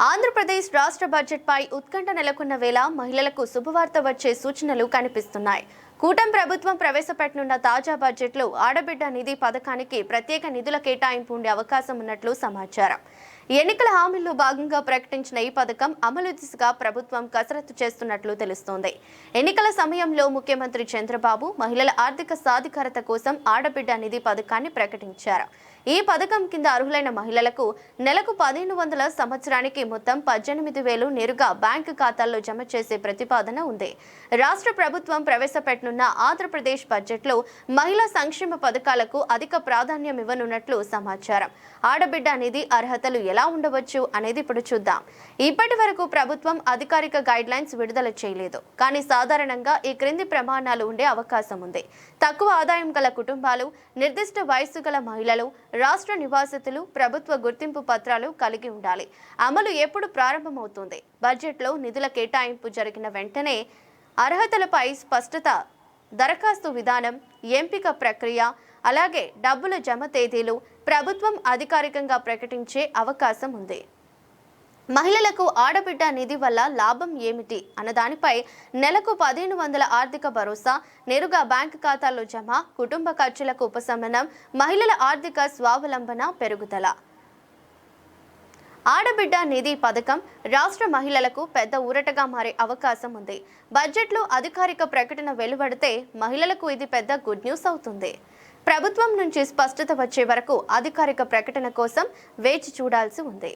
ఆంధ్రప్రదేశ్ రాష్ట్ర బడ్జెట్పై ఉత్కంఠ నెలకొన్న వేళ మహిళలకు శుభవార్త వచ్చే సూచనలు కనిపిస్తున్నాయి. కూటమి ప్రభుత్వం ప్రవేశపెట్టనున్న తాజా బడ్జెట్లో ఆడబిడ్డ నిధి పథకానికి ప్రత్యేక నిధుల కేటాయింపు ఉండే అవకాశం ఉన్నట్లు సమాచారం. ఎన్నికల హామీల్లో భాగంగా ప్రకటించిన ఈ పథకం అమలు దిశగా ప్రభుత్వం కసరత్తు చేస్తున్నట్లు తెలుస్తోంది. ఎన్నికల సమయంలో ముఖ్యమంత్రి చంద్రబాబు మహిళల ఆర్థిక సాధికారత కోసం ఆడబిడ్డ నిధి పథకాన్ని ప్రకటించారు. ఈ పథకం కింద అర్హులైన మహిళలకు నెలకు 1500, సంవత్సరానికి మొత్తం 18,000 నేరుగా బ్యాంకు ఖాతాల్లో జమ చేసే ప్రతిపాదన ఉంది. రాష్ట్ర ప్రభుత్వం ప్రవేశపెట్టనున్న ఆంధ్రప్రదేశ్ బడ్జెట్లో మహిళా సంక్షేమ పథకాలకు అధిక ప్రాధాన్యం ఇవ్వనున్నట్లు సమాచారం. ఆడబిడ్డ నిధి అర్హతలు ఎలా ఉండవచ్చు అనేది ఇప్పుడు చూద్దాం. ఇప్పటి వరకు ప్రభుత్వం అధికారిక గైడ్ లైన్స్ విడుదల చేయలేదు. కానీ సాధారణంగా ఈ క్రింది ప్రమాణాలు ఉండే అవకాశం ఉంది. తక్కువ ఆదాయం గల కుటుంబాలు, నిర్దిష్ట వయసు గల మహిళలు, రాష్ట్ర నివాసితులు ప్రభుత్వ గుర్తింపు పత్రాలు కలిగి ఉండాలి. అమలు ఎప్పుడు ప్రారంభమవుతుంది? బడ్జెట్లో నిధుల కేటాయింపు జరిగిన వెంటనే అర్హతలపై స్పష్టత, దరఖాస్తు విధానం, ఎంపిక ప్రక్రియ, అలాగే డబ్బుల జమ తేదీలు ప్రభుత్వం అధికారికంగా ప్రకటించే అవకాశం ఉంది. మహిళలకు ఆడబిడ్డ నిధి వల్ల లాభం ఏమిటి అన్నదానిపై నెలకు 1500 ఆర్థిక భరోసా, నేరుగా బ్యాంకు ఖాతాల్లో జమ, కుటుంబ ఖర్చులకు ఉపశమనం, మహిళల ఆర్థిక స్వావలంబన పెరుగుదల. ఆడబిడ్డ నిధి పథకం రాష్ట్ర మహిళలకు పెద్ద ఊరటగా మారే అవకాశం ఉంది. బడ్జెట్లో అధికారిక ప్రకటన వెలువడితే మహిళలకు ఇది పెద్ద గుడ్ న్యూస్ అవుతుంది. ప్రభుత్వం నుంచి స్పష్టత వచ్చే వరకు అధికారిక ప్రకటన కోసం వేచి చూడాల్సి ఉంది.